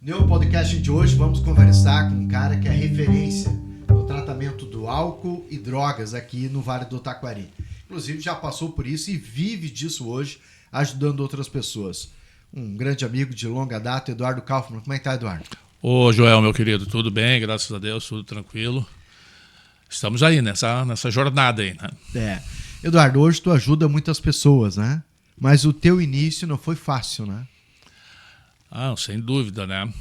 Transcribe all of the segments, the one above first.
No podcast de hoje vamos conversar com um cara que é referência no tratamento do álcool e drogas aqui no Vale do Taquari. Inclusive já passou por isso e vive disso hoje, ajudando outras pessoas. Um grande amigo de longa data, Eduardo Kaufmann. Como é que tá, Eduardo? Ô, Joel, meu querido, tudo bem? Graças a Deus, tudo tranquilo. Estamos aí nessa jornada aí, né? Eduardo, hoje tu ajuda muitas pessoas, né? Mas o teu início não foi fácil, né? Ah, sem dúvida, né?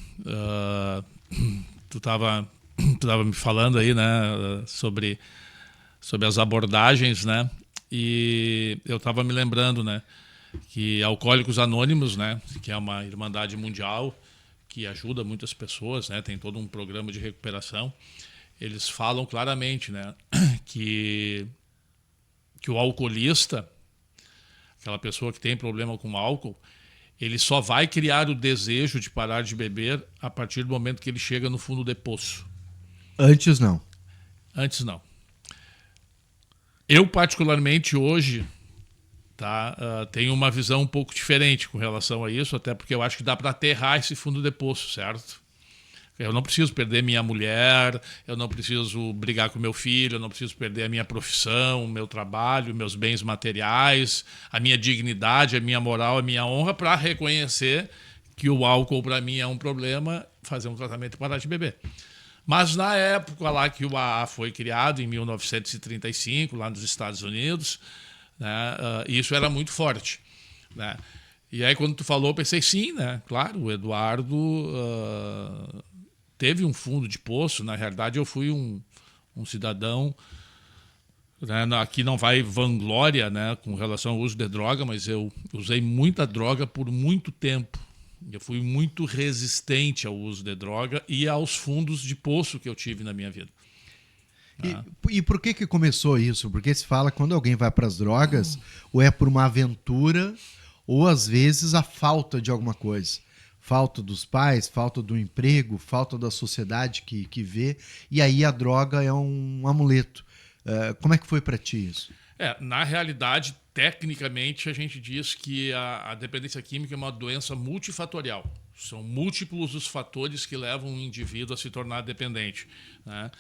Tu tava me falando aí, né, sobre as abordagens, né? E eu tava me lembrando, né, que Alcoólicos Anônimos, né, que é uma irmandade mundial que ajuda muitas pessoas, né, tem todo um programa de recuperação. Eles falam claramente, né, que o alcoolista, aquela pessoa que tem problema com álcool, ele só vai criar o desejo de parar de beber a partir do momento que ele chega no fundo do poço. Antes não. Antes não. Eu, particularmente, hoje, tenho uma visão um pouco diferente com relação a isso, até porque eu acho que dá para aterrar esse fundo de poço, certo? Eu não preciso perder minha mulher, eu não preciso brigar com meu filho, eu não preciso perder a minha profissão, o meu trabalho, meus bens materiais, a minha dignidade, a minha moral, a minha honra, para reconhecer que o álcool para mim é um problema, fazer um tratamento e parar de beber. Mas na época lá que o AA foi criado, em 1935, lá nos Estados Unidos, né, isso era muito forte, né? E aí quando tu falou, eu pensei, sim, né? Claro, o Eduardo teve um fundo de poço. Na realidade, eu fui um cidadão, né, aqui não vai vanglória, né, com relação ao uso de droga, mas eu usei muita droga por muito tempo. Eu fui muito resistente ao uso de droga e aos fundos de poço que eu tive na minha vida. E por que começou isso? Porque se fala que quando alguém vai para as drogas, ou é por uma aventura, ou às vezes a falta de alguma coisa. Falta dos pais, falta do emprego, falta da sociedade que vê, e aí a droga é um amuleto. Como é que foi para ti isso? Na realidade, tecnicamente, a gente diz que a dependência química é uma doença multifatorial. São múltiplos os fatores que levam um indivíduo a se tornar dependente, né?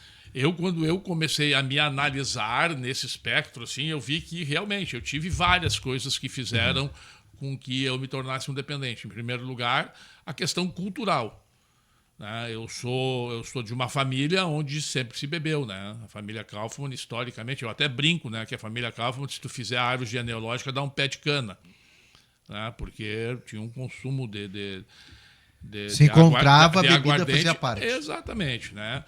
Quando eu comecei a me analisar nesse espectro, assim, eu vi que realmente eu tive várias coisas que fizeram com que eu me tornasse um dependente. Em primeiro lugar, a questão cultural, né? Eu sou de uma família onde sempre se bebeu, né? A família Kaufmann, historicamente, eu até brinco, né, que a família Kaufmann, se tu fizer a árvore genealógica, dá um pé de cana, né? Porque tinha um consumo de se encontrava, de a bebida aguardente. fazia parte. Exatamente, né?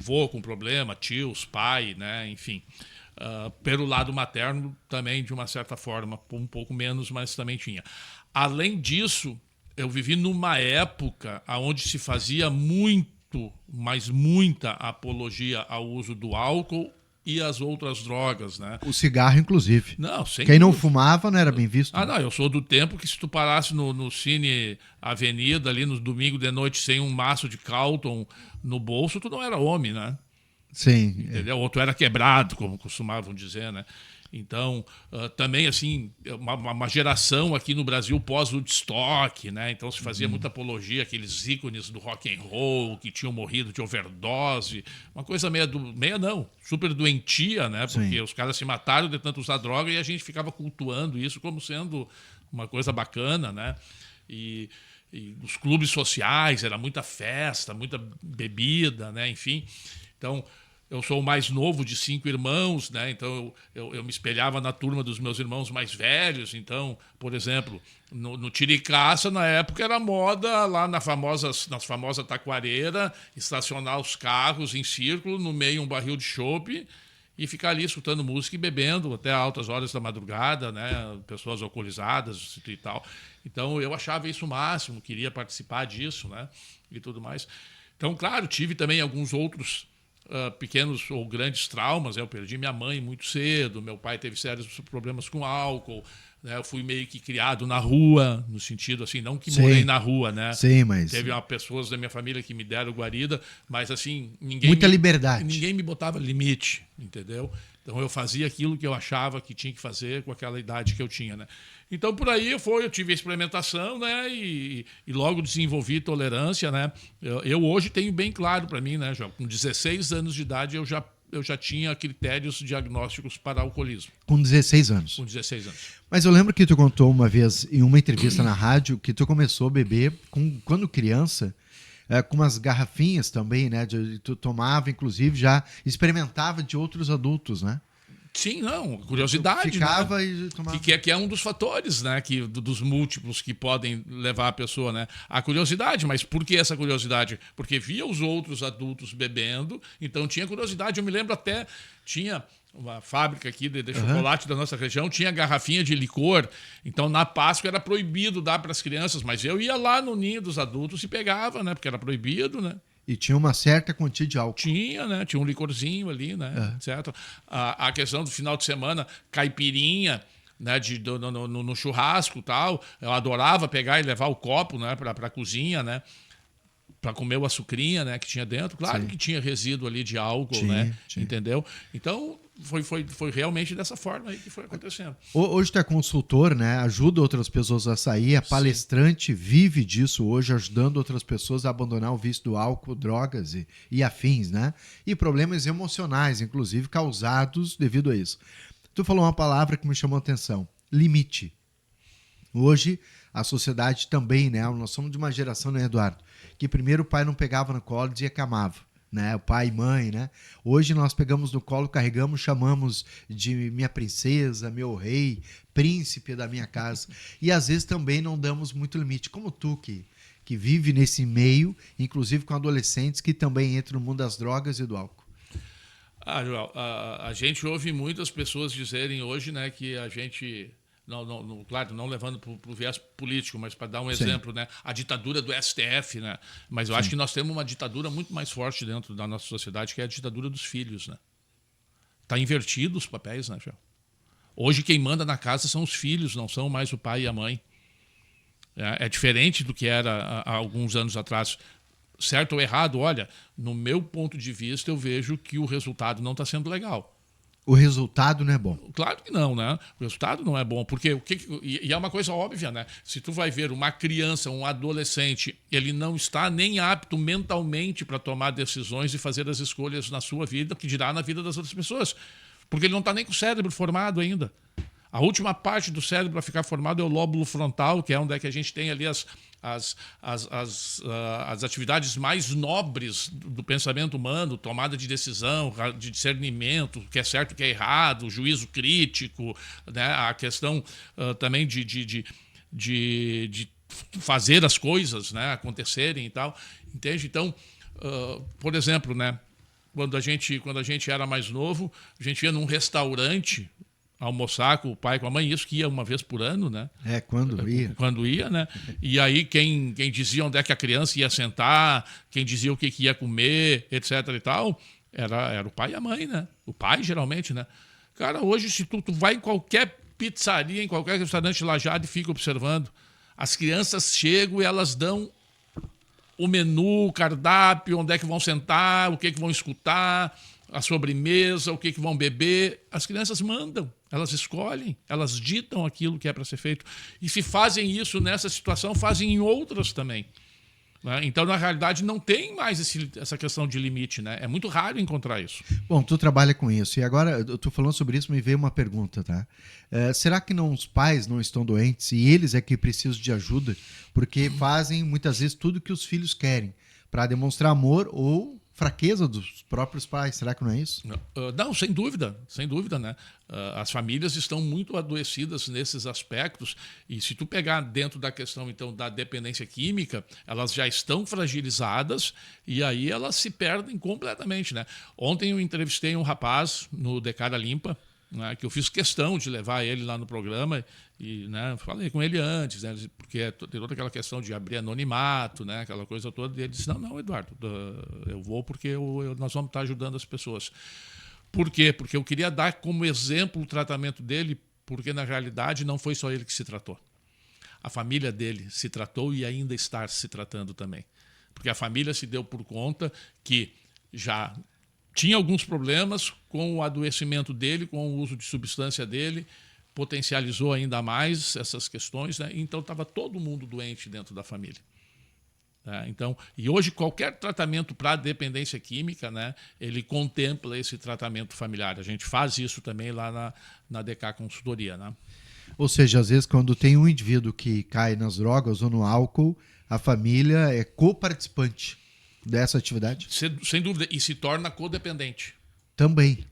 Vô com problema, tios, pai, né? Enfim. Pelo lado materno também, de uma certa forma, um pouco menos, mas também tinha. Além disso, eu vivi numa época onde se fazia muito, mas muita apologia ao uso do álcool e as outras drogas, né? O cigarro, inclusive. Não, sem Quem não dúvida. fumava não era bem visto. Não, eu sou do tempo que se tu parasse no Cine Avenida, ali no domingo de noite, sem um maço de Carlton no bolso, tu não era homem, né? Sim. Entendeu? Ou tu era quebrado, como costumavam dizer, né? Então, também, assim, uma geração aqui no Brasil pós-Woodstock, né? Então se fazia muita apologia àqueles ícones do rock and roll que tinham morrido de overdose, uma coisa super doentia, né? Porque Sim. os caras se mataram de tanto usar droga e a gente ficava cultuando isso como sendo uma coisa bacana, né? E os clubes sociais, era muita festa, muita bebida, né? Enfim, então... Eu sou o mais novo de 5 irmãos, né? Então eu me espelhava na turma dos meus irmãos mais velhos. Então, por exemplo, no Tiricaça, na época, era moda lá nas famosas taquareiras, estacionar os carros em círculo, no meio um barril de chopp e ficar ali escutando música e bebendo até altas horas da madrugada, né? Pessoas alcoolizadas e tal. Então eu achava isso o máximo, queria participar disso, né? E tudo mais. Então, claro, tive também alguns outros pequenos ou grandes traumas. Eu perdi minha mãe muito cedo, meu pai teve sérios problemas com álcool, né? Eu fui meio que criado na rua, no sentido assim, não que morei na rua, né? Sim, mas... Teve pessoas da minha família que me deram guarida, mas assim, muita liberdade. Ninguém me botava limite, entendeu? Então eu fazia aquilo que eu achava que tinha que fazer com aquela idade que eu tinha, né? Então por aí eu tive a experimentação, né? E logo desenvolvi tolerância, né? Eu hoje tenho bem claro para mim, né? Já com 16 anos de idade eu já tinha critérios diagnósticos para alcoolismo. Com 16 anos. Com 16 anos. Mas eu lembro que tu contou uma vez em uma entrevista na rádio que tu começou a beber quando criança, com umas garrafinhas também, né? Tu tomava, inclusive, já experimentava de outros adultos, né? Sim, não, curiosidade. Ficava, né? E tomava. que é um dos fatores, né? Dos múltiplos que podem levar a pessoa, né? A curiosidade, mas por que essa curiosidade? Porque via os outros adultos bebendo, então tinha curiosidade. Eu me lembro até, tinha uma fábrica aqui de chocolate da nossa região, tinha garrafinha de licor, então na Páscoa era proibido dar para as crianças, mas eu ia lá no ninho dos adultos e pegava, né? Porque era proibido, né? E tinha uma certa quantia de álcool. Tinha, né? Tinha um licorzinho ali, né? Certo? A questão do final de semana, caipirinha, né? No churrasco e tal. Eu adorava pegar e levar o copo, né? Para a cozinha, né? Para comer o açucrinha, né? Que tinha dentro. Claro que tinha resíduo ali de álcool, né? Entendeu? Então, foi realmente dessa forma aí que foi acontecendo. Hoje tu é consultor, né? Ajuda outras pessoas a sair, é palestrante, vive disso hoje, ajudando outras pessoas a abandonar o vício do álcool, drogas e afins, né? E problemas emocionais, inclusive, causados devido a isso. Tu falou uma palavra que me chamou a atenção, limite. Hoje, a sociedade também, né? Nós somos de uma geração, né, Eduardo? Que primeiro o pai não pegava no colo e dizia que amava. Né, o pai e mãe, né? Hoje nós pegamos no colo, carregamos, chamamos de minha princesa, meu rei, príncipe da minha casa. E às vezes também não damos muito limite. Como tu que vive nesse meio, inclusive com adolescentes que também entram no mundo das drogas e do álcool. Joel, a gente ouve muitas pessoas dizerem hoje, né, que a gente... claro, não levando para o viés político, mas para dar um exemplo, né? A ditadura do STF, né? Mas eu acho que nós temos uma ditadura muito mais forte dentro da nossa sociedade, que é a ditadura dos filhos, né? Está invertido os papéis, né, Joel? Hoje quem manda na casa são os filhos, não são mais o pai e a mãe. É diferente do que era há alguns anos atrás. Certo ou errado, olha, no meu ponto de vista, eu vejo que o resultado não está sendo legal. O resultado não é bom. Claro que não, né? O resultado não é bom, porque e é uma coisa óbvia, né? Se tu vai ver uma criança, um adolescente, ele não está nem apto mentalmente para tomar decisões e fazer as escolhas na sua vida, que dirá na vida das outras pessoas, porque ele não está nem com o cérebro formado ainda. A última parte do cérebro a ficar formado é o lóbulo frontal, que é onde é que a gente tem ali as atividades mais nobres do pensamento humano, tomada de decisão, de discernimento, o que é certo, o que é errado, o juízo crítico, né? A questão também de fazer as coisas, né, acontecerem e tal. Entende? Então, por exemplo, né, quando a gente era mais novo, a gente ia num restaurante almoçar com o pai, com a mãe, isso que ia uma vez por ano, né? Quando ia. Quando ia, né? E aí quem dizia onde é que a criança ia sentar, quem dizia o que ia comer, etc e tal, era o pai e a mãe, né? O pai, geralmente, né? Cara, hoje, se tu vai em qualquer pizzaria, em qualquer restaurante lajado e fica observando, as crianças chegam e elas dão o menu, o cardápio, onde é que vão sentar, o que vão escutar, a sobremesa, o que vão beber. As crianças mandam, elas escolhem, elas ditam aquilo que é para ser feito. E se fazem isso nessa situação, fazem em outras também. Né? Então, na realidade, não tem mais essa questão de limite, né? É muito raro encontrar isso. Bom, tu trabalha com isso. E agora, eu tô falando sobre isso, me veio uma pergunta, tá? Será que os pais não estão doentes e eles é que precisam de ajuda? Porque fazem, muitas vezes, tudo que os filhos querem para demonstrar amor ou fraqueza dos próprios pais, será que não é isso? Não, sem dúvida, né? As famílias estão muito adoecidas nesses aspectos e se tu pegar dentro da questão, então, da dependência química, elas já estão fragilizadas e aí elas se perdem completamente, né? Ontem eu entrevistei um rapaz no De Cara Limpa, né, que eu fiz questão de levar ele lá no programa e, né, falei com ele antes, né, porque tem toda aquela questão de abrir anonimato, né, aquela coisa toda, e ele disse, não, Eduardo, eu vou porque nós vamos estar ajudando as pessoas. Por quê? Porque eu queria dar como exemplo o tratamento dele, porque na realidade não foi só ele que se tratou. A família dele se tratou e ainda está se tratando também. Porque a família se deu por conta que já tinha alguns problemas com o adoecimento dele, com o uso de substância dele, potencializou ainda mais essas questões, né? Então estava todo mundo doente dentro da família. Tá? Então, e hoje qualquer tratamento para dependência química, né, ele contempla esse tratamento familiar. A gente faz isso também lá na DK Consultoria. Né? Ou seja, às vezes quando tem um indivíduo que cai nas drogas ou no álcool, a família é coparticipante dessa atividade? Sem dúvida, e se torna codependente. Também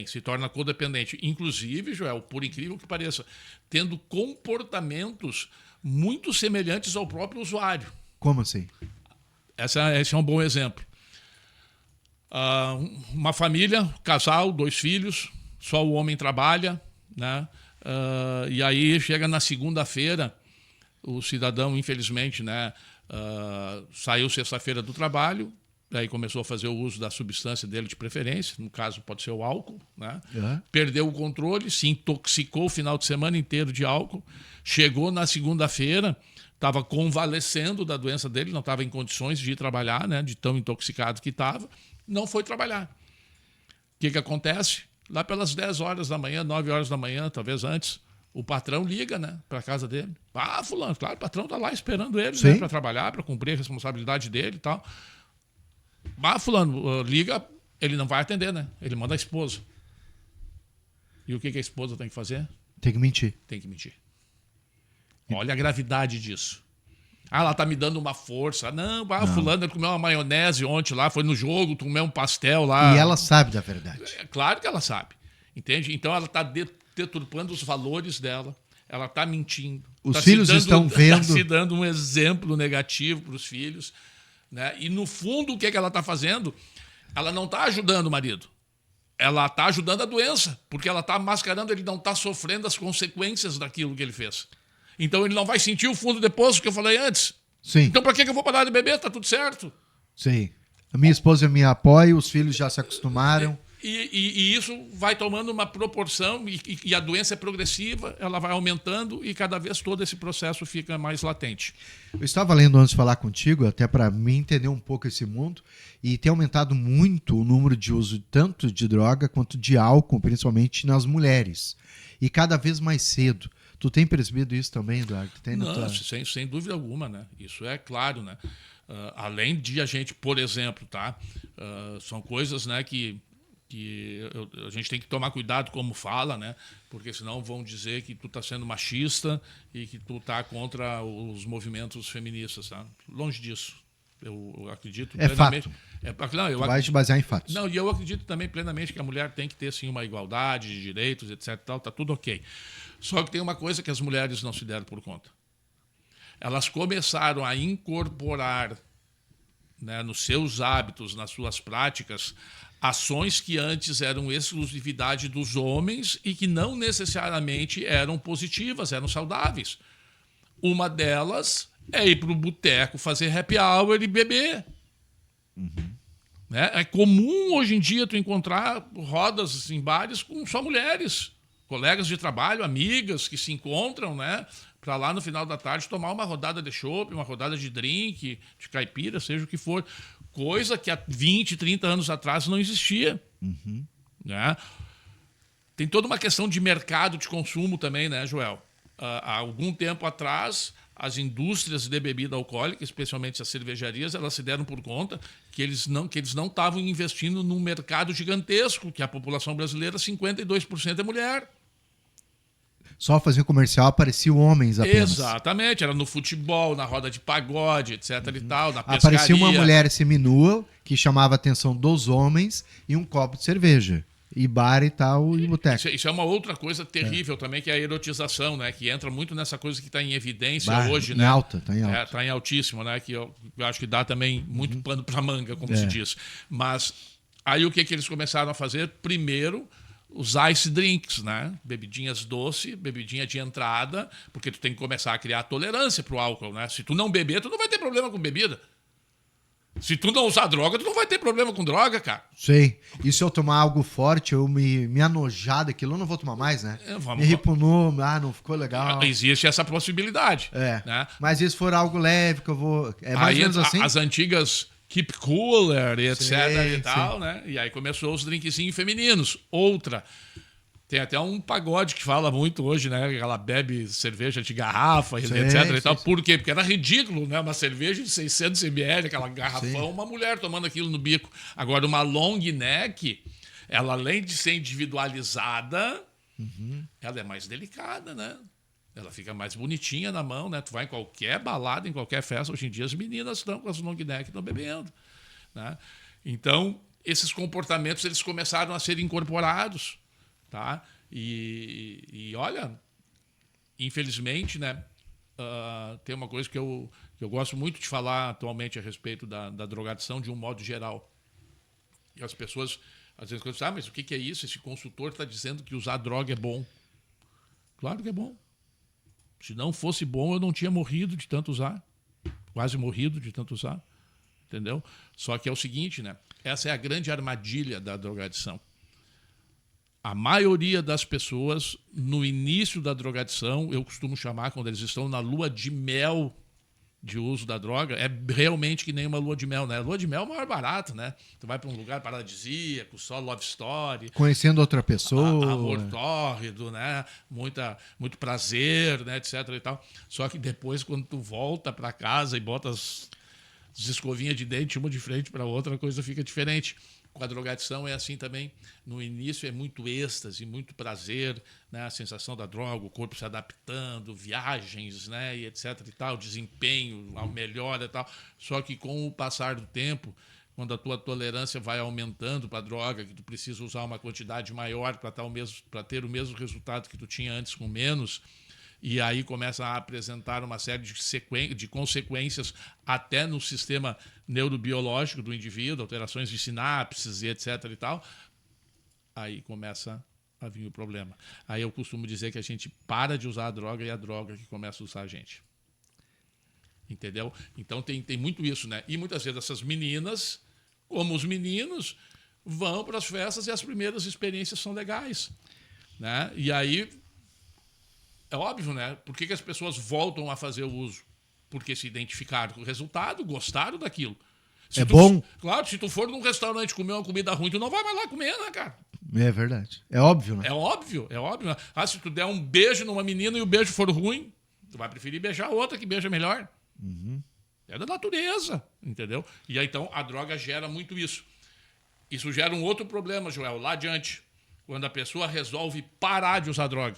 se torna codependente. Inclusive, Joel, por incrível que pareça, tendo comportamentos muito semelhantes ao próprio usuário. Como assim? Esse é um bom exemplo. Uma família, casal, 2 filhos, só o homem trabalha, né? E aí chega na segunda-feira, o cidadão, infelizmente, né, saiu sexta-feira do trabalho, daí começou a fazer o uso da substância dele de preferência, no caso pode ser o álcool, né? Perdeu o controle, se intoxicou o final de semana inteiro de álcool, chegou na segunda-feira, estava convalescendo da doença dele, não estava em condições de ir trabalhar, né, de tão intoxicado que estava, não foi trabalhar. O que acontece? Lá pelas 10 horas da manhã, 9 horas da manhã, talvez antes, o patrão liga, né, para a casa dele. Fulano, claro, o patrão está lá esperando ele, né, para trabalhar, para cumprir a responsabilidade dele e tal. Fulano, liga, ele não vai atender, né? Ele manda a esposa. E o que a esposa tem que fazer? Tem que mentir. Tem que mentir. Olha a gravidade disso. Ela tá me dando uma força. Não, fulano, ele comeu uma maionese ontem lá, foi no jogo, comeu um pastel lá. E ela sabe da verdade. É claro que ela sabe. Entende? Então ela tá deturpando os valores dela. Ela tá mentindo. Os filhos estão vendo. Tá se dando um exemplo negativo para os filhos. Né? E no fundo, o que ela está fazendo? Ela não está ajudando o marido. Ela está ajudando a doença, porque ela está mascarando, ele não está sofrendo as consequências daquilo que ele fez. Então ele não vai sentir o fundo do poço que eu falei antes. Sim. Então para que eu vou parar de beber? Está tudo certo. Sim. A minha esposa me apoia, os filhos já se acostumaram. E isso vai tomando uma proporção e a doença é progressiva, ela vai aumentando e cada vez todo esse processo fica mais latente. Eu estava lendo antes de falar contigo, até para me entender um pouco esse mundo, e tem aumentado muito o número de uso tanto de droga quanto de álcool, principalmente nas mulheres. E cada vez mais cedo. Tu tem percebido isso também, Eduardo? Não, sem dúvida alguma, né? Isso é claro, né? Além de a gente, por exemplo, tá? São coisas, né, que a gente tem que tomar cuidado como fala, né? Porque senão vão dizer que tu está sendo machista e que tu está contra os movimentos feministas, tá? Longe disso. Eu acredito plenamente. Fato. Tu vai te basear em fatos. Não, e eu acredito também plenamente que a mulher tem que ter sim uma igualdade de direitos, etc. Tal, tá tudo ok. Só que tem uma coisa que as mulheres não se deram por conta. Elas começaram a incorporar, né, nos seus hábitos, nas suas práticas, ações que antes eram exclusividade dos homens e que não necessariamente eram positivas, eram saudáveis. Uma delas é ir para o boteco fazer happy hour e beber. Né? É comum hoje em dia tu encontrar rodas em bares com só mulheres, colegas de trabalho, amigas que se encontram, né, para lá no final da tarde tomar uma rodada de chopp, uma rodada de drink, de caipira, seja o que for. Coisa que há 20, 30 anos atrás não existia. Né? Tem toda uma questão de mercado de consumo também, né, Joel? Há algum tempo atrás, as indústrias de bebida alcoólica, especialmente as cervejarias, elas se deram por conta que eles não estavam investindo num mercado gigantesco, que a população brasileira, 52% é mulher. Só fazia comercial, apareciam homens apenas. Exatamente, era no futebol, na roda de pagode, etc. e tal, na pescaria. Aparecia uma mulher seminua que chamava a atenção dos homens e um copo de cerveja. E bar e tal, e boteco. Isso é uma outra coisa terrível também, que é a erotização, né? Que entra muito nessa coisa que está em evidência hoje, né? Tá em alta. Está em altíssimo, né? Que eu acho que dá também muito pano para manga, como se diz. Mas aí o que eles começaram a fazer? Primeiro, os ice drinks, né? Bebidinhas doce, bebidinha de entrada, porque tu tem que começar a criar tolerância pro álcool, né? Se tu não beber, tu não vai ter problema com bebida. Se tu não usar droga, tu não vai ter problema com droga, cara. Sei. E se eu tomar algo forte, eu me anojar daquilo, eu não vou tomar mais, né? Me repunou, não ficou legal. Existe essa possibilidade. Né? Mas se for algo leve, que eu vou... É mais ou menos assim? As antigas Keep Cooler, etc. Sim, e tal, né? E aí começou os drinkzinhos femininos. Outra. Tem até um pagode que fala muito hoje, né? Que ela bebe cerveja de garrafa, etc. e tal. Por quê? Porque era ridículo, né? Uma cerveja de 600 ml, aquela garrafão, uma mulher tomando aquilo no bico. Agora, uma long neck, ela além de ser individualizada, ela é mais delicada, né? Ela fica mais bonitinha na mão, né? Tu vai em qualquer balada, em qualquer festa, hoje em dia as meninas estão com as long neck, estão bebendo, né? Então, esses comportamentos, eles começaram a ser incorporados, tá? E olha, infelizmente, né? Tem uma coisa que eu gosto muito de falar atualmente a respeito da drogadição de um modo geral. E as pessoas, às vezes, pensam, mas o que é isso? Esse consultor está dizendo que usar droga é bom. Claro que é bom. Se não fosse bom, eu não tinha morrido de tanto usar. Quase morrido de tanto usar. Entendeu? Só que é o seguinte, né? Essa é a grande armadilha da drogadição. A maioria das pessoas, no início da drogadição, eu costumo chamar, quando eles estão na lua de mel de uso da droga, é realmente que nem uma lua de mel, né? A lua de mel é o maior barato, né? Tu vai para um lugar paradisíaco, só love story. Conhecendo outra pessoa. Amor tórrido, né? Muito prazer, né? Etc e tal. Só que depois, quando tu volta para casa e bota as escovinhas de dente uma de frente para outra, a coisa fica diferente. Com a drogadição é assim também. No início é muito êxtase, muito prazer, né? A sensação da droga, o corpo se adaptando, viagens, né? E etc e tal, desempenho, melhora e tal. Só que com o passar do tempo, quando a tua tolerância vai aumentando para a droga, que tu precisa usar uma quantidade maior para ter o mesmo resultado que tu tinha antes com menos, e aí começa a apresentar uma série de consequências até no sistema neurobiológico do indivíduo, alterações de sinapses e etc e tal, aí começa a vir o problema. Aí eu costumo dizer que a gente para de usar a droga e a droga que começa a usar a gente. Entendeu? Então tem muito isso, né? E muitas vezes essas meninas, como os meninos, vão para as festas e as primeiras experiências são legais, né? E aí é óbvio, né? Por que as pessoas voltam a fazer o uso? Porque se identificaram com o resultado, gostaram daquilo. Bom? Claro, se tu for num restaurante comer uma comida ruim, tu não vai mais lá comer, né, cara? É verdade. É óbvio, né? É óbvio. Né? Se tu der um beijo numa menina e o beijo for ruim, tu vai preferir beijar outra que beija melhor. É da natureza, entendeu? E aí, então, a droga gera muito isso. Isso gera um outro problema, Joel, lá adiante. Quando a pessoa resolve parar de usar droga.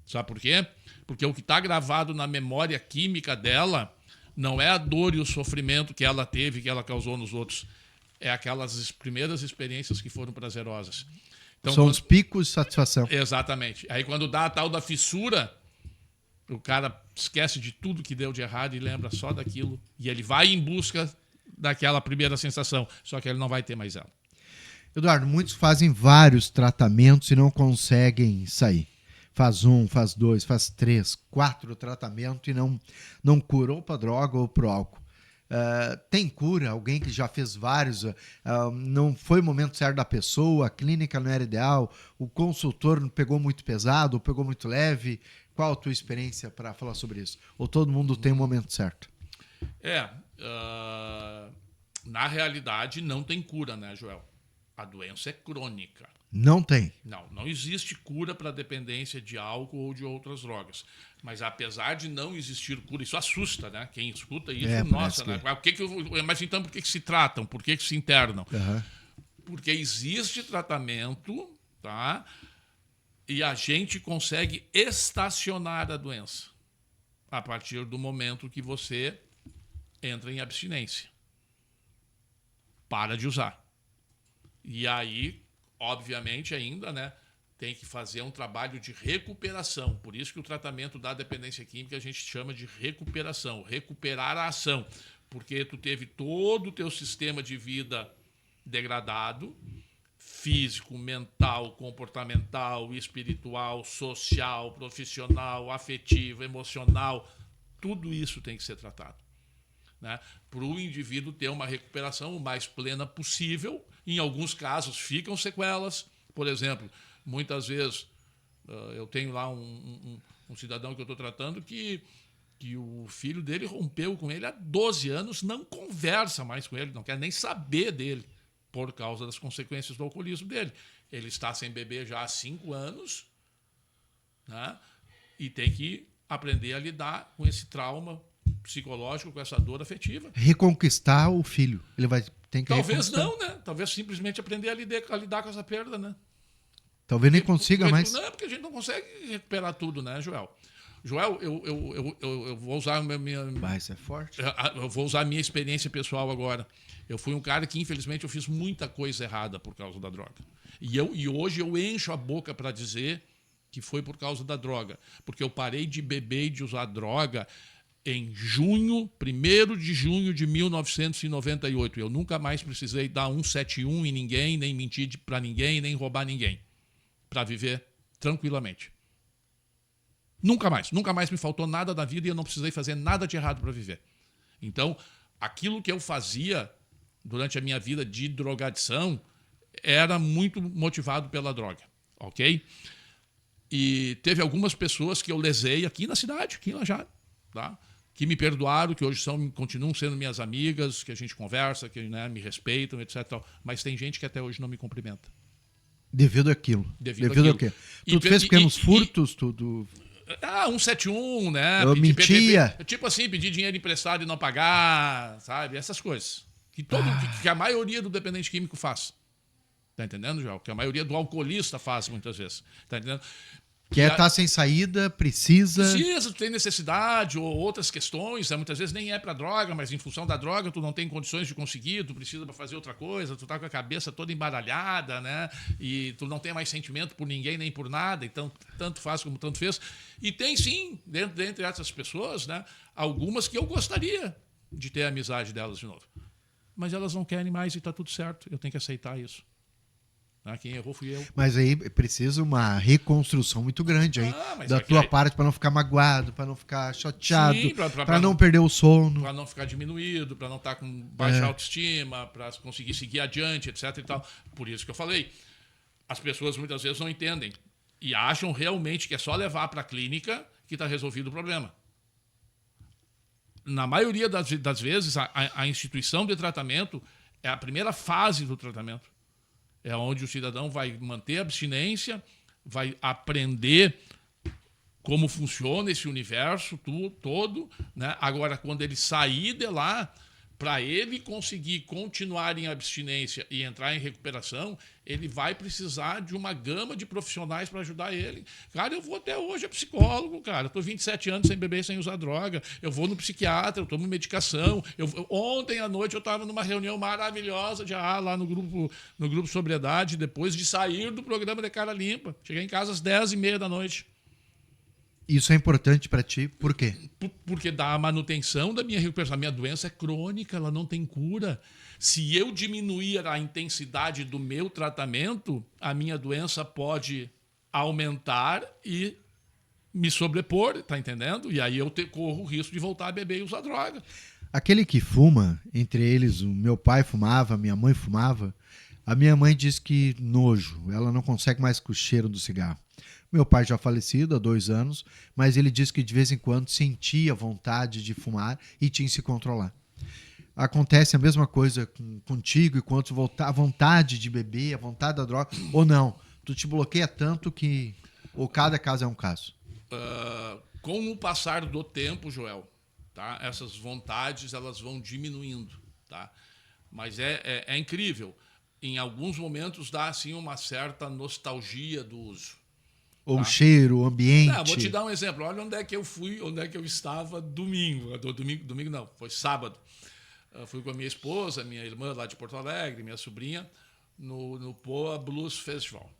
Sabe por quê? Porque o que está gravado na memória química dela não é a dor e o sofrimento que ela teve, que ela causou nos outros. É aquelas primeiras experiências que foram prazerosas. Então, são os picos de satisfação. Exatamente. Aí quando dá a tal da fissura, o cara esquece de tudo que deu de errado e lembra só daquilo. E ele vai em busca daquela primeira sensação. Só que ele não vai ter mais ela. Eduardo, muitos fazem vários tratamentos e não conseguem sair. Faz 1, faz 2, faz 3, 4 tratamentos e não cura ou para droga ou para o álcool. Tem cura? Alguém que já fez vários, não foi o momento certo da pessoa, a clínica não era ideal, o consultor não pegou muito pesado ou pegou muito leve? Qual a tua experiência para falar sobre isso? Ou todo mundo tem o momento certo? Na realidade não tem cura, né, Joel? A doença é crônica. Não tem. Não existe cura para dependência de álcool ou de outras drogas. Mas apesar de não existir cura, isso assusta, né? Quem escuta isso, nossa, né? Mas então por que se tratam? Por que se internam? Porque existe tratamento, tá? E a gente consegue estacionar a doença a partir do momento que você entra em abstinência. Para de usar. E aí, obviamente, ainda, né, tem que fazer um trabalho de recuperação. Por isso que o tratamento da dependência química a gente chama de recuperação. Recuperar a ação. Porque tu teve todo o teu sistema de vida degradado, físico, mental, comportamental, espiritual, social, profissional, afetivo, emocional. Tudo isso tem que ser tratado, né? Para o indivíduo ter uma recuperação o mais plena possível. Em alguns casos ficam sequelas. Por exemplo, muitas vezes eu tenho lá um cidadão que eu estou tratando que que o filho dele rompeu com ele há 12 anos, não conversa mais com ele, não quer nem saber dele, por causa das consequências do alcoolismo dele. Ele está sem beber já há 5 anos, né? E tem que aprender a lidar com esse trauma psicológico, com essa dor afetiva. Reconquistar o filho. Ele vai ter que Talvez não, né? Talvez simplesmente aprender a lidar com essa perda, né? Talvez nem consiga mais. Não, porque a gente não consegue recuperar tudo, né, Joel? Joel, eu vou usar a minha... Mas é forte. Eu vou usar a minha experiência pessoal agora. Eu fui um cara que, infelizmente, eu fiz muita coisa errada por causa da droga. E hoje eu encho a boca para dizer que foi por causa da droga. Porque eu parei de beber e de usar droga em 1º de junho de 1998. Eu nunca mais precisei dar 171 em ninguém, nem mentir para ninguém, nem roubar ninguém. Para viver tranquilamente. Nunca mais me faltou nada da vida e eu não precisei fazer nada de errado para viver. Então, aquilo que eu fazia durante a minha vida de drogadição era muito motivado pela droga, ok? E teve algumas pessoas que eu lesei aqui na cidade, aqui em Lajado, tá? Que me perdoaram, que hoje continuam sendo minhas amigas, que a gente conversa, que, né, me respeitam, etc. Mas tem gente que até hoje não me cumprimenta. Devido àquilo. Devido ao quê? Tu fez pequenos furtos, tudo... 171, né? Eu mentia. Tipo assim, pedir dinheiro emprestado e não pagar, sabe? Essas coisas. Que a maioria do dependente químico faz. Tá entendendo, João? Que a maioria do alcoolista faz muitas vezes. Tá entendendo? Que é estar sem saída, precisa, tu tem necessidade ou outras questões, né? Muitas vezes nem é para droga, mas em função da droga tu não tem condições de conseguir, tu precisa para fazer outra coisa, tu tá com a cabeça toda embaralhada, né? E tu não tem mais sentimento por ninguém nem por nada, então tanto faz como tanto fez. E tem sim, dentre essas pessoas, né, algumas que eu gostaria de ter a amizade delas de novo. Mas elas não querem mais e tá tudo certo, eu tenho que aceitar isso. Quem errou fui eu. Mas aí precisa uma reconstrução muito grande aí da tua parte para não ficar magoado, para não ficar chateado, para não perder o sono, para não ficar diminuído, para não estar com baixa autoestima, para conseguir seguir adiante, etc. e tal. Por isso que eu falei, as pessoas muitas vezes não entendem e acham realmente que é só levar para a clínica que está resolvido o problema. Na maioria das vezes, a instituição de tratamento é a primeira fase do tratamento. É onde o cidadão vai manter a abstinência, vai aprender como funciona esse universo todo, né? Agora, quando ele sair de lá, para ele conseguir continuar em abstinência e entrar em recuperação, ele vai precisar de uma gama de profissionais para ajudar ele. Cara, eu vou até hoje a psicólogo, cara. Estou 27 anos sem beber e sem usar droga. Eu vou no psiquiatra, eu tomo medicação. Ontem à noite eu estava numa reunião maravilhosa de AA lá no grupo Sobriedade, depois de sair do programa de Cara Limpa. Cheguei em casa às 10h30 da noite. Isso é importante para ti, por quê? Porque dá a manutenção da minha recuperação. A minha doença é crônica, ela não tem cura. Se eu diminuir a intensidade do meu tratamento, a minha doença pode aumentar e me sobrepor, tá entendendo? E aí eu corro o risco de voltar a beber e usar droga. Aquele que fuma, entre eles, o meu pai fumava, minha mãe fumava, a minha mãe diz que nojo, ela não consegue mais com o cheiro do cigarro. Meu pai já falecido há 2 anos, mas ele disse que de vez em quando sentia vontade de fumar e tinha que se controlar. Acontece a mesma coisa contigo, enquanto a vontade de beber, a vontade da droga, ou não? Tu te bloqueia tanto que ou cada caso é um caso? Com o passar do tempo, Joel, tá? Essas vontades elas vão diminuindo, tá? Mas é incrível. Em alguns momentos dá assim uma certa nostalgia do uso. Ou o cheiro, o ambiente. Vou te dar um exemplo. Olha onde é que eu fui, onde é que eu estava domingo. Domingo não, foi sábado. Eu fui com a minha esposa, minha irmã lá de Porto Alegre, minha sobrinha, no Poa Blues Festival.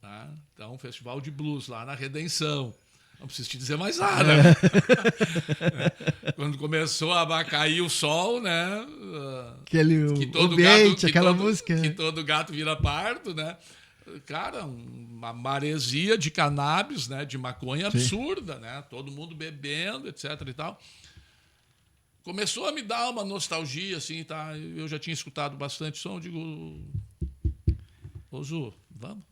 Tá? Então, um festival de blues lá na Redenção. Não preciso te dizer mais nada. Quando começou a cair o sol, né? Aquele ambiente, aquela música. Que todo gato vira pardo, né? Cara, uma maresia de cannabis, né, de maconha absurda, né? Todo mundo bebendo, etc e tal. Começou a me dar uma nostalgia, assim, tá? Eu já tinha escutado bastante som, eu digo, ô Zu, vamos?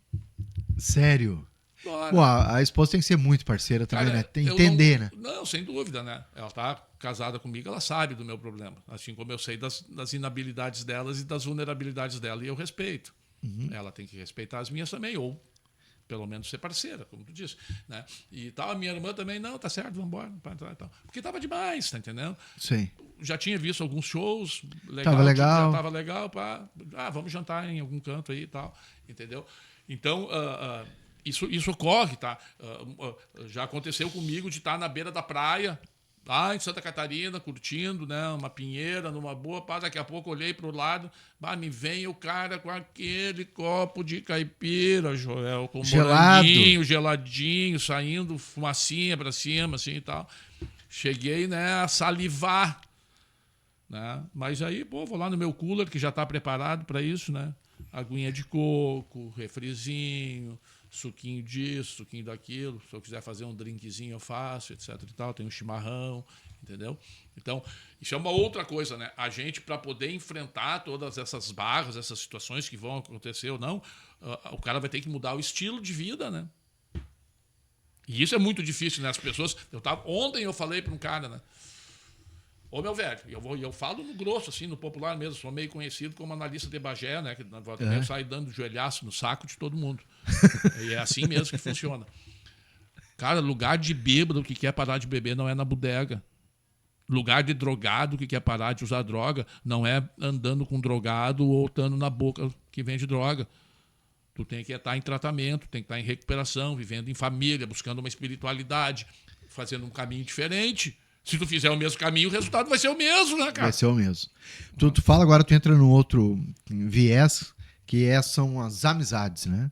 Sério? Bora. Pô, a esposa tem que ser muito parceira também, Cara, né? Tem que entender, né? Não, sem dúvida, né? Ela tá casada comigo, ela sabe do meu problema. Assim como eu sei das inabilidades delas e das vulnerabilidades dela, e eu respeito. Ela tem que respeitar as minhas também, ou pelo menos ser parceira, como tu disse, né? E tal, a minha irmã também, não, tá certo, vamos embora. Porque tava demais, tá entendendo? Sim. Já tinha visto alguns shows, Tava legal. já tava legal, vamos jantar em algum canto aí e tal, entendeu? Então, isso ocorre, tá? Já aconteceu comigo de estar na beira da praia, lá em Santa Catarina, curtindo, né? Uma pinheira, numa boa, daqui a pouco olhei pro lado, me vem o cara com aquele copo de caipira, Joel, com moranguinho, geladinho, saindo fumacinha pra cima, assim e tal. Cheguei, né, a salivar, né? Mas aí, vou lá no meu cooler, que já está preparado para isso, né? Aguinha de coco, refrizinho, suquinho disso, suquinho daquilo. Se eu quiser fazer um drinkzinho, eu faço, etc e tal. Tem um chimarrão, entendeu? Então, isso é uma outra coisa, né? A gente, para poder enfrentar todas essas barras, essas situações que vão acontecer ou não, o cara vai ter que mudar o estilo de vida, né? E isso é muito difícil, né? As pessoas... Ontem eu falei para um cara, né? Ô, meu velho, eu falo no grosso, assim, no popular mesmo, sou meio conhecido como analista de Bagé, né? Que na volta eu saio dando joelhaço no saco de todo mundo. E é assim mesmo que funciona. Cara, lugar de bêbado que quer parar de beber não é na bodega. Lugar de drogado que quer parar de usar droga não é andando com drogado ou estando na boca que vende droga. Tu tem que estar em tratamento, tem que estar em recuperação, vivendo em família, buscando uma espiritualidade, fazendo um caminho diferente. Se tu fizer o mesmo caminho, o resultado vai ser o mesmo, né, cara? Vai ser o mesmo. Tu fala agora, tu entra num outro viés, que são as amizades, né?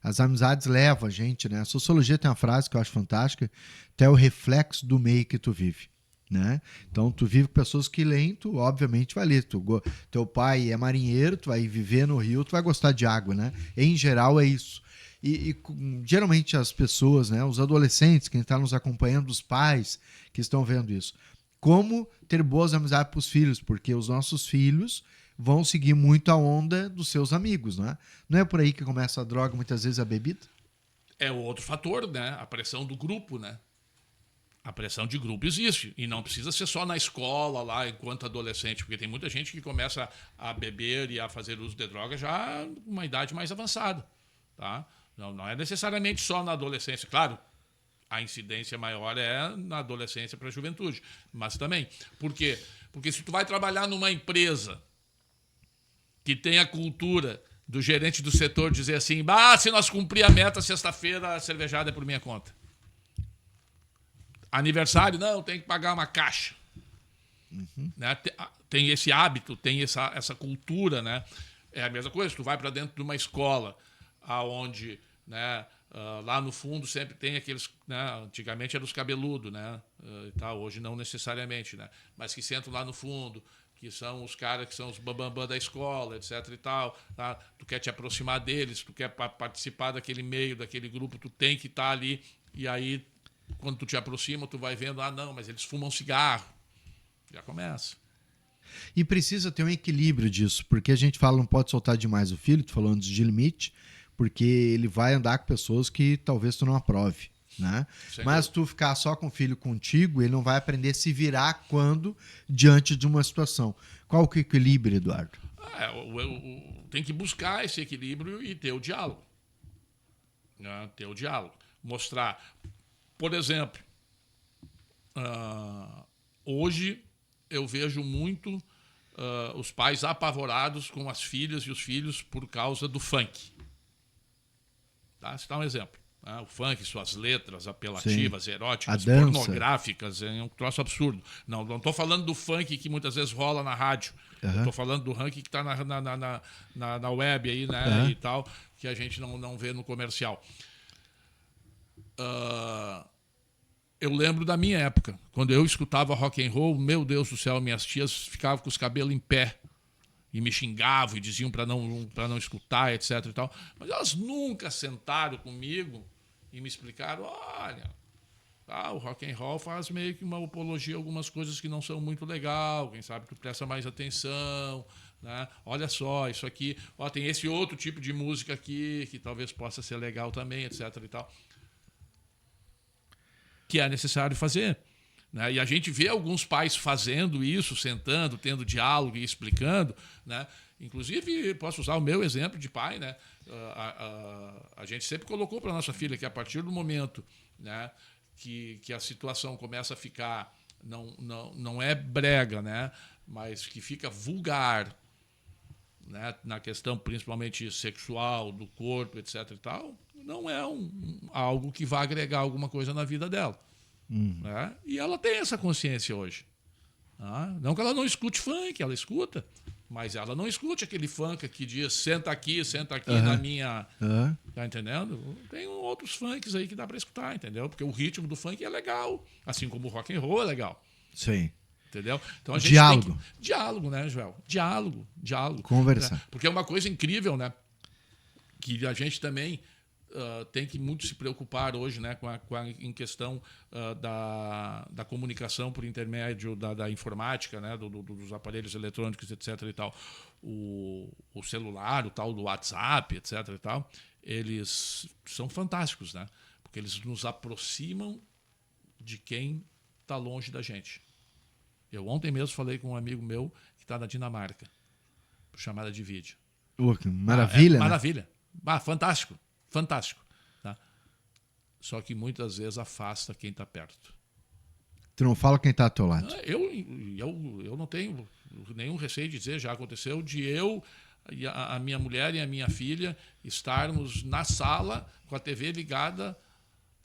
As amizades levam a gente, né? A sociologia tem uma frase que eu acho fantástica, até o reflexo do meio que tu vive, né? Então, tu vive com pessoas que leem, tu obviamente vai ler. Teu pai é marinheiro, tu vai viver no rio, tu vai gostar de água, né? Em geral é isso. E geralmente as pessoas, né, os adolescentes, quem está nos acompanhando, os pais que estão vendo isso, como ter boas amizades para os filhos, porque os nossos filhos vão seguir muito a onda dos seus amigos, não é? Não é por aí que começa a droga, muitas vezes a bebida? É outro fator, né? A pressão do grupo, né? A pressão de grupo existe. E não precisa ser só na escola, lá, enquanto adolescente, porque tem muita gente que começa a beber e a fazer uso de droga já com uma idade mais avançada, tá? Não é necessariamente só na adolescência. Claro, a incidência maior é na adolescência para a juventude. Mas também. Por quê? Porque se tu vai trabalhar numa empresa que tem a cultura do gerente do setor dizer assim, se nós cumprir a meta, sexta-feira a cervejada é por minha conta. Aniversário, não, tem que pagar uma caixa. Né? Tem esse hábito, tem essa cultura, né? É a mesma coisa, tu vai para dentro de uma escola aonde, né, lá no fundo sempre tem aqueles, né, antigamente eram os cabeludos, né, e tal, hoje não necessariamente, né, mas que sentam lá no fundo, que são os caras que são os bambambam da escola, etc e tal, tá? Tu quer te aproximar deles, tu quer participar daquele meio, daquele grupo, tu tem que estar ali, e aí quando tu te aproxima, tu vai vendo, não, mas eles fumam cigarro, já começa. E precisa ter um equilíbrio disso, porque a gente fala não pode soltar demais o filho, tu falou antes de limite, porque ele vai andar com pessoas que talvez tu não aprove, né? Mas tu ficar só com o filho contigo, ele não vai aprender a se virar quando diante de uma situação. Qual que é o equilíbrio, Eduardo? Tem que buscar esse equilíbrio e ter o diálogo. Né? Ter o diálogo. Mostrar. Por exemplo, hoje eu vejo muito os pais apavorados com as filhas e os filhos por causa do funk. Tá? Você dá um exemplo. Né? O funk, suas letras apelativas, eróticas, pornográficas, é um troço absurdo. Não estou falando do funk que muitas vezes rola na rádio. Estou falando do funk que está na web aí, né? E tal, que a gente não vê no comercial. Eu lembro da minha época, quando eu escutava rock and roll, meu Deus do céu, minhas tias ficavam com os cabelos em pé e me xingavam e diziam para não escutar, etc e tal. Mas elas nunca sentaram comigo e me explicaram, olha, o rock and roll faz meio que uma apologia a algumas coisas que não são muito legal, quem sabe tu presta mais atenção, né? Olha só, isso aqui, tem esse outro tipo de música aqui que talvez possa ser legal também, etc e tal. que é necessário fazer. Né? E a gente vê alguns pais fazendo isso, sentando, tendo diálogo e explicando. Né? Inclusive, posso usar o meu exemplo de pai. Né? A gente sempre colocou para a nossa filha que a partir do momento, né, que a situação começa a ficar, não é brega, né, mas que fica vulgar, né, na questão principalmente sexual, do corpo, etc. e tal, não é algo que vai agregar alguma coisa na vida dela. Né? E ela tem essa consciência hoje. Tá? Não que ela não escute funk, ela escuta, mas ela não escute aquele funk que diz senta aqui na minha... Tá entendendo? Tem outros funks aí que dá para escutar, entendeu? Porque o ritmo do funk é legal, assim como o rock and roll é legal. Sim. Entendeu? Então a gente diálogo. tem que... Diálogo, né, Joel? Diálogo. Conversar. Né? Porque é uma coisa incrível, né? Que a gente também tem que muito se preocupar hoje, né, em questão da comunicação por intermédio da informática, né, dos aparelhos eletrônicos, etc. e tal. O celular, o tal do WhatsApp, etc. e tal, eles são fantásticos, né? Porque eles nos aproximam de quem está longe da gente. Eu ontem mesmo falei com um amigo meu que está na Dinamarca, por chamada de vídeo. Maravilha, né? Maravilha. Fantástico. Fantástico. Tá? Só que muitas vezes afasta quem está perto. Tu não fala quem está ao teu lado. Eu não tenho nenhum receio de dizer, já aconteceu, de eu, a minha mulher e a minha filha estarmos na sala com a TV ligada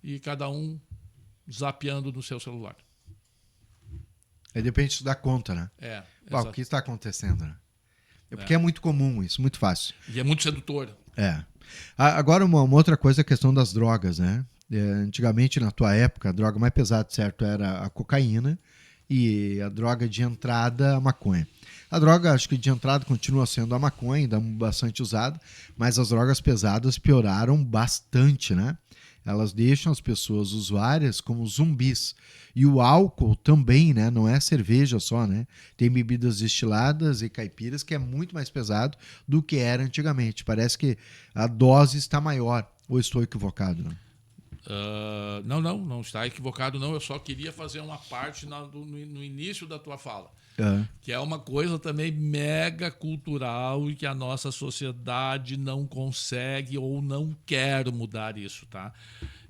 e cada um zapeando no seu celular. Aí depende de dar conta, né? O que está acontecendo, né? Porque é muito comum isso, muito fácil. E é muito sedutor. Agora, uma outra coisa é a questão das drogas, né? Antigamente, na tua época, a droga mais pesada, certo, era a cocaína e a droga de entrada, a maconha. A droga, acho que de entrada continua sendo a maconha, ainda bastante usada, mas as drogas pesadas pioraram bastante, né? Elas deixam as pessoas usuárias como zumbis. E o álcool também, né? Não é cerveja só, né? Tem bebidas destiladas e caipiras que é muito mais pesado do que era antigamente. Parece que a dose está maior. Ou estou equivocado, né? Não está equivocado, não. Eu só queria fazer uma parte no início da tua fala. Que é uma coisa também mega cultural e que a nossa sociedade não consegue ou não quer mudar isso, tá?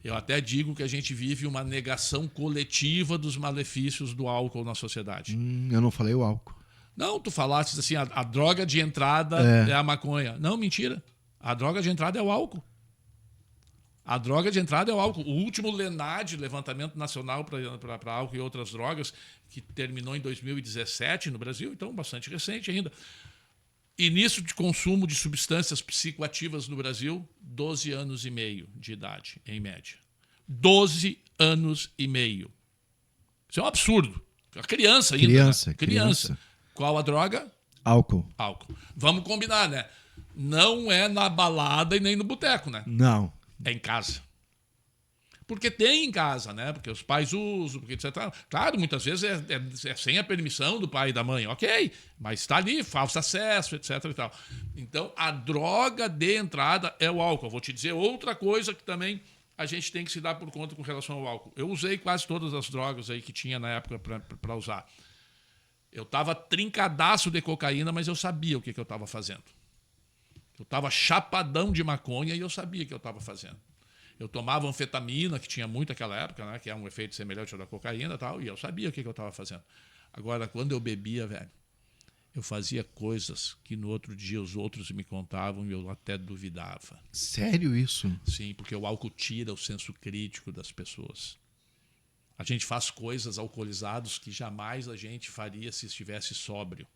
Eu até digo que a gente vive uma negação coletiva dos malefícios do álcool na sociedade. Eu não falei o álcool. Não, tu falaste assim, a droga de entrada é a maconha. Não, mentira. A droga de entrada é o álcool. A droga de entrada é o álcool. O último LENAD, Levantamento Nacional para Álcool e Outras Drogas, que terminou em 2017 no Brasil, então bastante recente ainda. Início de consumo de substâncias psicoativas no Brasil, 12 anos e meio de idade, em média. 12 anos e meio. Isso é um absurdo. A criança ainda. Criança. Qual a droga? Álcool. Vamos combinar, né? Não é na balada e nem no boteco, né? Não. É em casa. Porque tem em casa, né? Porque os pais usam, porque etc. Claro, muitas vezes é sem a permissão do pai e da mãe, ok, mas está ali, falso acesso, etc. e tal. Então, a droga de entrada é o álcool. Vou te dizer outra coisa que também a gente tem que se dar por conta com relação ao álcool. Eu usei quase todas as drogas aí que tinha na época para usar. Eu estava trincadaço de cocaína, mas eu sabia o que eu estava fazendo. Eu estava chapadão de maconha e eu sabia o que eu estava fazendo. Eu tomava anfetamina, que tinha muito naquela época, né, que é um efeito semelhante ao da cocaína e tal, e eu sabia o que eu estava fazendo. Agora, quando eu bebia, velho, eu fazia coisas que no outro dia os outros me contavam e eu até duvidava. Sério isso? Sim, porque o álcool tira o senso crítico das pessoas. A gente faz coisas alcoolizados que jamais a gente faria se estivesse sóbrio.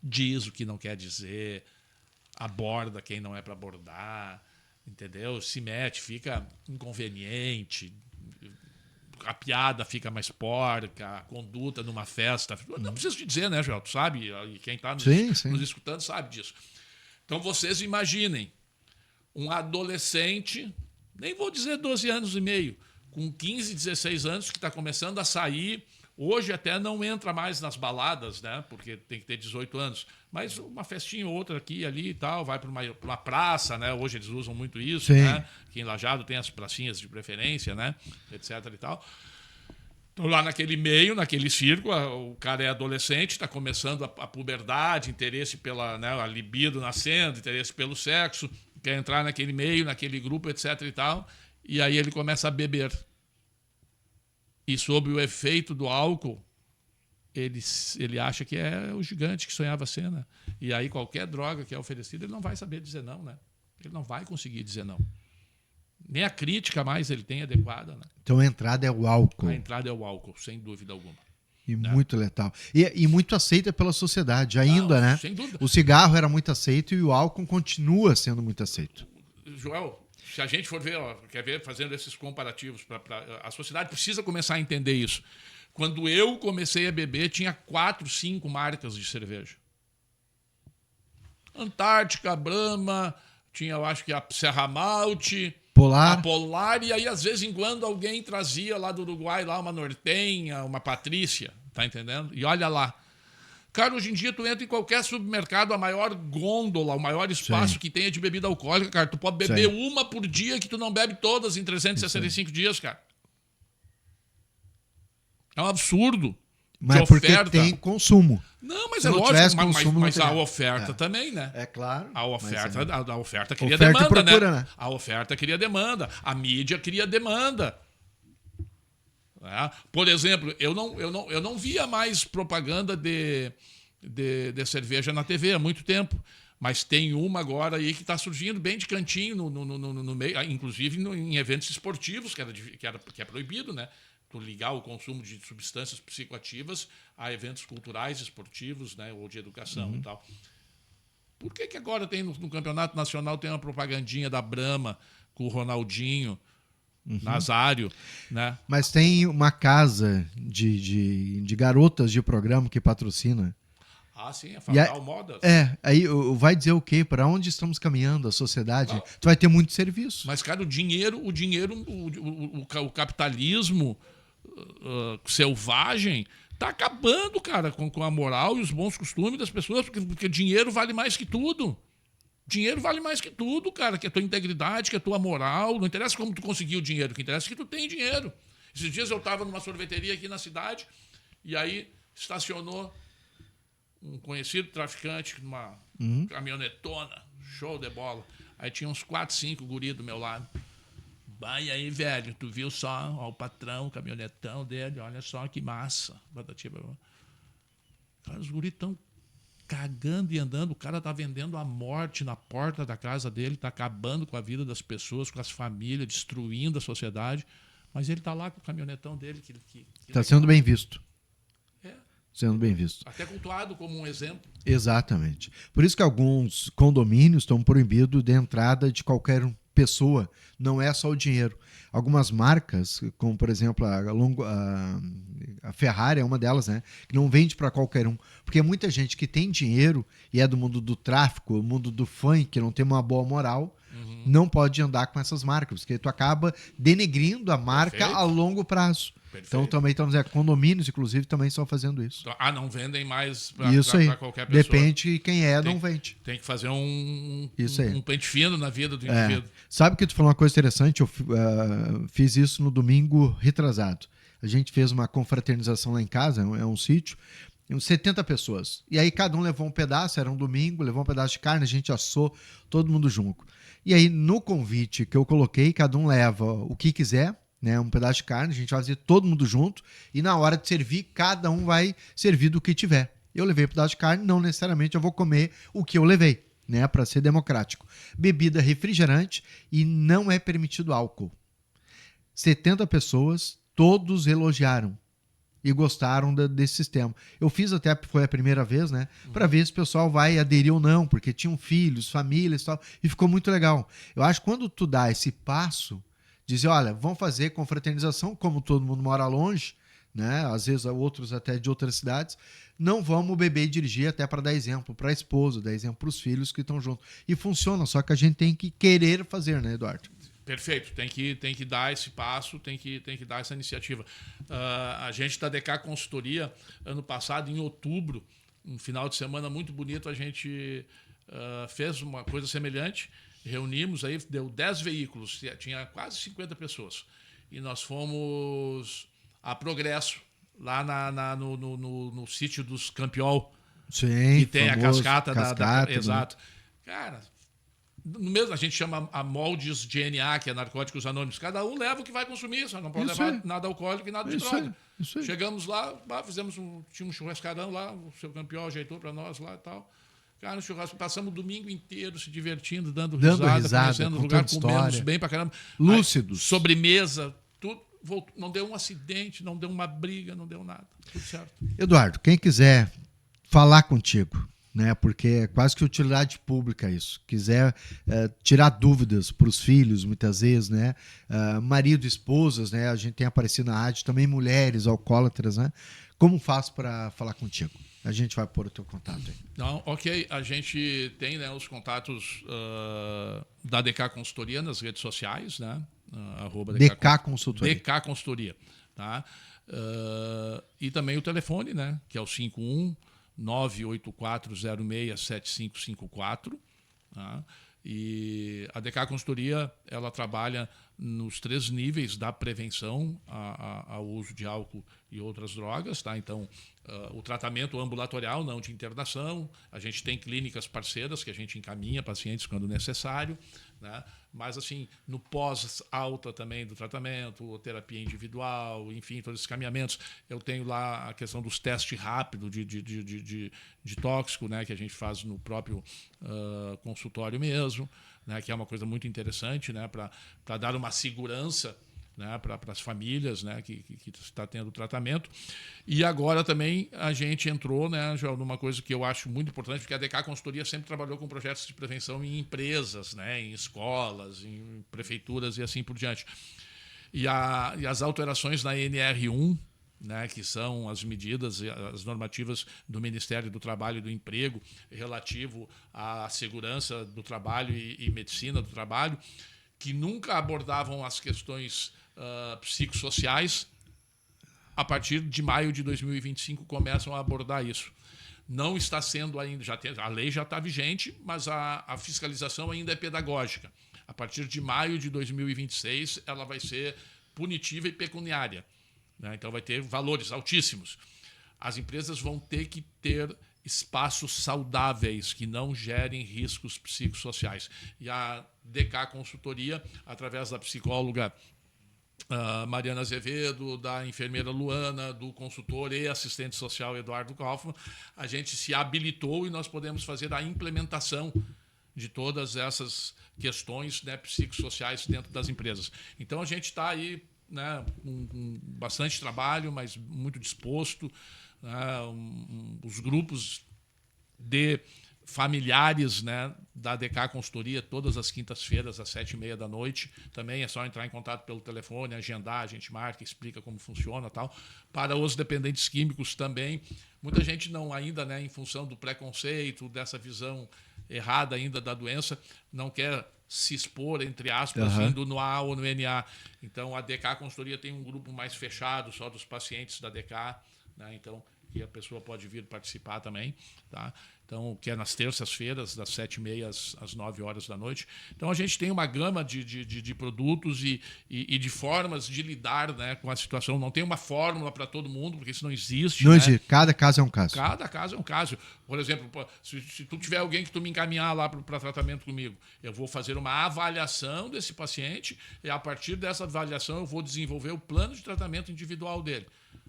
Diz o que não quer dizer, aborda quem não é para abordar, entendeu? Se mete, fica inconveniente, a piada fica mais porca, a conduta numa festa. Não preciso te dizer, né, Joel? Tu sabe, e quem está nos escutando sabe disso. Então vocês imaginem um adolescente, nem vou dizer 12 anos e meio, com 15, 16 anos, que está começando a sair Hoje até não entra mais nas baladas, né? Porque tem que ter 18 anos. Mas uma festinha ou outra aqui ali e tal, vai para uma praça, né? Hoje eles usam muito isso, Sim. né? Aqui em Lajeado tem as pracinhas de preferência, né? Etc e tal. Então, lá naquele meio, naquele círculo, o cara é adolescente, está começando a puberdade, interesse pela, né, a libido nascendo, interesse pelo sexo, quer entrar naquele meio, naquele grupo, etc e tal. E aí ele começa a beber. E sob o efeito do álcool, ele acha que é o gigante que sonhava ser, né? E aí qualquer droga que é oferecida, ele não vai saber dizer não, né? Ele não vai conseguir dizer não. Nem a crítica mais ele tem adequada, né? Então a entrada é o álcool. A entrada é o álcool, sem dúvida alguma. E muito letal. E muito aceita pela sociedade ainda, Não, né? sem dúvida. O cigarro era muito aceito e o álcool continua sendo muito aceito. Joel, se a gente for ver, quer ver, fazendo esses comparativos, a sociedade precisa começar a entender isso. Quando eu comecei a beber, tinha 4, 5 marcas de cerveja. Antártica, Brahma, tinha, eu acho que a Serra Malte, Polar. a Polar, e aí, às vezes em quando, alguém trazia lá do Uruguai lá uma Nortenha, uma Patrícia, tá entendendo? E olha lá. Cara, hoje em dia tu entra em qualquer supermercado, a maior gôndola, o maior espaço que tem é de bebida alcoólica, cara. Tu pode beber uma por dia que tu não bebe todas em 365 dias, cara. É um absurdo. Mas é porque tem consumo. Não, mas Se é não lógico, tivesse consumo, mas não a teria. oferta também, né? É claro. A oferta, a oferta cria Oferta e demanda, procura, né? né? A oferta cria demanda. A mídia cria demanda. Por exemplo, eu não via mais propaganda de cerveja na TV há muito tempo. Mas tem uma agora aí que está surgindo bem de cantinho no meio, inclusive em eventos esportivos, que é proibido, né? Tu ligar o consumo de substâncias psicoativas a eventos culturais, esportivos, né? Ou de educação e tal. Por que agora tem no Campeonato Nacional tem uma propagandinha da Brahma com o Ronaldinho, Nazário, né? Mas tem uma casa de garotas de programa que patrocina. Ah, sim, a Fatal Modas. Aí vai dizer o quê? Para onde estamos caminhando, a sociedade? Tu vai ter muito serviço. Mas, cara, o capitalismo selvagem tá acabando, cara, com a moral e os bons costumes das pessoas, porque dinheiro vale mais que tudo. Dinheiro vale mais que tudo, cara, que a tua integridade, que a tua moral. Não interessa como tu conseguiu o dinheiro, o que interessa é que tu tem dinheiro. Esses dias eu estava numa sorveteria aqui na cidade e aí estacionou um conhecido traficante numa caminhonetona, show de bola. Aí tinha uns 4, 5 guri do meu lado. Vai aí, velho, tu viu só ó, o patrão, o caminhonetão dele, olha só que massa. Cara, os guris estão cagando e andando, o cara tá vendendo a morte na porta da casa dele, tá acabando com a vida das pessoas, com as famílias, destruindo a sociedade, mas ele tá lá com o caminhonetão dele. Tá sendo bem visto. Sendo bem visto. Até cultuado como um exemplo. Exatamente. Por isso que alguns condomínios estão proibidos de entrada de qualquer pessoa. Não é só o dinheiro. Algumas marcas, como por exemplo a Ferrari é uma delas, né? Que não vende para qualquer um. Porque muita gente que tem dinheiro e é do mundo do tráfico, do mundo do funk, que não tem uma boa moral, não pode andar com essas marcas. Porque tu acaba denegrindo a marca a longo prazo. Perfeito. Então também estamos condomínios, inclusive, também estão fazendo isso. Não vendem mais para qualquer pessoa. Depende de quem não vende. Tem que fazer um pente fino na vida do indivíduo. Sabe que tu falou uma coisa interessante? Eu fiz isso no domingo retrasado. A gente fez uma confraternização lá em casa, é um sítio, uns 70 pessoas. E aí cada um levou um pedaço, era um domingo, levou um pedaço de carne, a gente assou, todo mundo junto. E aí no convite que eu coloquei, cada um leva o que quiser, né, um pedaço de carne, a gente vai fazer todo mundo junto e na hora de servir, cada um vai servir do que tiver. Eu levei um pedaço de carne, não necessariamente eu vou comer o que eu levei, né, para ser democrático. Bebida refrigerante e não é permitido álcool. 70 pessoas, todos elogiaram e gostaram desse sistema. Eu fiz até, foi a primeira vez, né, para ver se o pessoal vai aderir ou não, porque tinham filhos, famílias e tal, e ficou muito legal. Eu acho que quando tu dá esse passo, dizer, olha, vamos fazer confraternização, como todo mundo mora longe, né? Às vezes outros até de outras cidades, não vamos beber e dirigir até para dar exemplo para a esposa, dar exemplo para os filhos que estão juntos. E funciona, só que a gente tem que querer fazer, né, Eduardo? Perfeito, tem que dar esse passo, tem que dar essa iniciativa. A gente da DK Consultoria, ano passado, em outubro, um final de semana muito bonito, a gente fez uma coisa semelhante, reunimos, aí deu 10 veículos, tinha quase 50 pessoas. E nós fomos a Progresso, lá no sítio dos Campiol, Sim, que tem a cascata cascata, exato. Cara, no mesmo a gente chama a moldes GNA, que é Narcóticos Anônimos. Cada um leva o que vai consumir, só não pode levar nada alcoólico e nada de droga. Chegamos lá, tinha um churrascarão lá, o seu Campiol ajeitou para nós lá e tal. Cara, no churrasco, passamos o domingo inteiro se divertindo, dando risada, conhecendo o lugar, comemos bem pra caramba. Lúcidos. Aí, sobremesa, tudo. Não deu um acidente, não deu uma briga, não deu nada. Tudo certo. Eduardo, quem quiser falar contigo, né? Porque é quase que utilidade pública isso. Quiser tirar dúvidas para os filhos, muitas vezes, né? Marido, esposas, né? A gente tem aparecido na rádio também, mulheres alcoólatras, né? Como faz para falar contigo? A gente vai pôr o teu contato aí. Não, ok. A gente tem, né, os contatos da DK Consultoria nas redes sociais, né? DK Consultoria. DK Consultoria, tá? E também o telefone, né? Que é o 51 984067554, tá? E a DK Consultoria, ela trabalha nos 3 níveis da prevenção ao uso de álcool e outras drogas, tá? Então, o tratamento ambulatorial, não de internação, a gente tem clínicas parceiras que a gente encaminha pacientes quando necessário, né? Mas, assim, no pós-alta também do tratamento, terapia individual, enfim, todos esses caminhamentos. Eu tenho lá a questão dos testes rápidos de tóxico, né, que a gente faz no próprio consultório mesmo, né, que é uma coisa muito interessante, né, para dar uma segurança, né, para as famílias, né, que está tendo tratamento. E agora também a gente entrou, né, Joel, numa coisa que eu acho muito importante, porque a DK Consultoria sempre trabalhou com projetos de prevenção em empresas, né, em escolas, em prefeituras e assim por diante. E as alterações na NR1, né, que são as medidas, as normativas do Ministério do Trabalho e do Emprego relativo à segurança do trabalho e medicina do trabalho, que nunca abordavam as questões psicossociais, a partir de maio de 2025 começam a abordar isso. Não está sendo ainda, a lei já está vigente, mas a fiscalização ainda é pedagógica. A partir de maio de 2026, ela vai ser punitiva e pecuniária, né? Então vai ter valores altíssimos. As empresas vão ter que ter espaços saudáveis que não gerem riscos psicossociais. E a DK Consultoria, através da psicóloga Mariana Azevedo, da enfermeira Luana, do consultor e assistente social Eduardo Kaufmann, a gente se habilitou e nós podemos fazer a implementação de todas essas questões, né, psicossociais dentro das empresas. Então a gente está aí, né, com bastante trabalho, mas muito disposto. Os grupos de familiares, né, da DK Consultoria, todas as quintas-feiras, às 7h30 da noite. Também é só entrar em contato pelo telefone, agendar, a gente marca, explica como funciona e tal. Para os dependentes químicos também. Muita gente não ainda, né, em função do preconceito, dessa visão errada ainda da doença, não quer se expor, entre aspas, indo no A ou no NA. Então, a DK Consultoria tem um grupo mais fechado, só dos pacientes da DK, né? Então, que a pessoa pode vir participar também, tá? Então, que é nas terças-feiras, das 7h30 às 9h da noite. Então, a gente tem uma gama de produtos e de formas de lidar, né, com a situação. Não tem uma fórmula para todo mundo, porque isso não existe. Não existe. Cada caso é um caso. Cada caso é um caso. Por exemplo, se tu tiver alguém que tu me encaminhar lá para tratamento comigo, eu vou fazer uma avaliação desse paciente e, a partir dessa avaliação, eu vou desenvolver o plano de tratamento individual dele.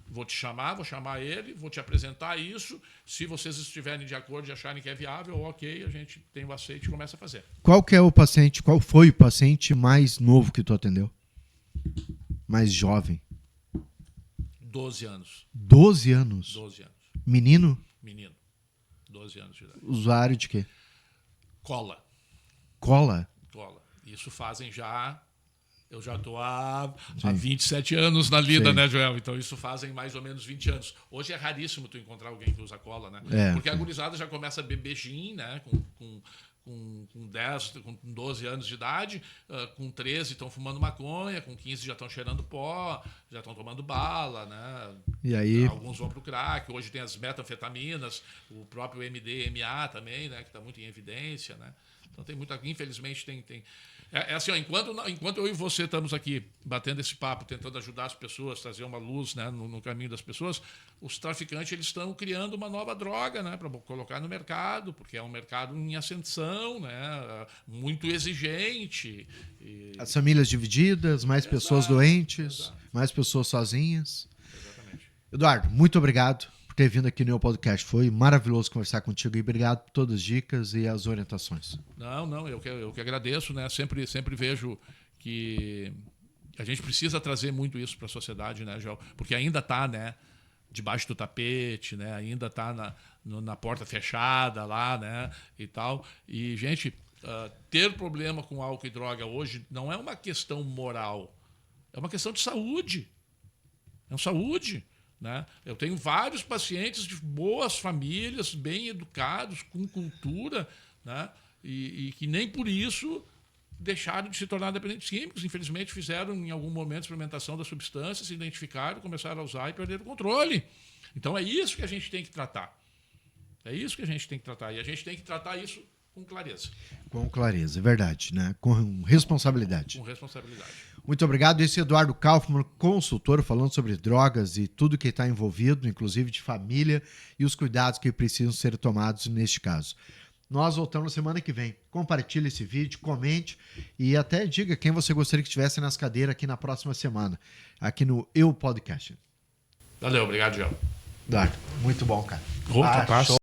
Vou te chamar, vou chamar ele, vou te apresentar isso. Se vocês estiverem de acordo e acharem que é viável, ok, a gente tem o aceite e começa a fazer. Qual foi o paciente mais novo que tu atendeu? Mais jovem? 12 anos. 12 anos? 12 anos. Menino? Menino. 12 anos de idade. Usuário de quê? Cola. Cola? Cola. Isso fazem já... Eu já estou há 27 anos na lida, né, Joel? Então, isso fazem mais ou menos 20 anos. Hoje é raríssimo tu encontrar alguém que usa cola, né? Porque a gurizada já começa a beber gin, né? com 10, com 12 anos de idade, com 13 estão fumando maconha, com 15 já estão cheirando pó, já estão tomando bala, né? E aí... Alguns vão para o crack, hoje tem as metanfetaminas, o próprio MDMA também, né? Que está muito em evidência, né? Então tem muita... Infelizmente tem... É assim, ó, enquanto eu e você estamos aqui batendo esse papo, tentando ajudar as pessoas, trazer uma luz, né, no caminho das pessoas, os traficantes eles estão criando uma nova droga, né, para colocar no mercado, porque é um mercado em ascensão, né, muito exigente. As famílias divididas, mais pessoas doentes, mais pessoas sozinhas. Exatamente. Eduardo, muito obrigado por ter vindo aqui no meu podcast. Foi maravilhoso conversar contigo e obrigado por todas as dicas e as orientações. Não, eu que agradeço, né? Sempre vejo que a gente precisa trazer muito isso para a sociedade, né, João? Porque ainda está, né, debaixo do tapete, né? Ainda está na porta fechada lá, né, e tal. E, gente, ter problema com álcool e droga hoje não é uma questão moral, é uma questão de saúde. É uma saúde. Né? Eu tenho vários pacientes de boas famílias, bem educados, com cultura, né? E que nem por isso deixaram de se tornar dependentes químicos. Infelizmente, fizeram em algum momento experimentação das substâncias, se identificaram, começaram a usar e perderam o controle. Então é isso que a gente tem que tratar. É isso que a gente tem que tratar. E a gente tem que tratar isso com clareza. Com clareza, é verdade, né? Com responsabilidade. Com responsabilidade. Muito obrigado. Esse é Eduardo Kaufmann, consultor, falando sobre drogas e tudo que está envolvido, inclusive de família e os cuidados que precisam ser tomados neste caso. Nós voltamos na semana que vem. Compartilhe esse vídeo, comente e até diga quem você gostaria que estivesse nas cadeiras aqui na próxima semana, aqui no Eu Podcast. Valeu, obrigado, João. Eduardo, muito bom, cara. Paz.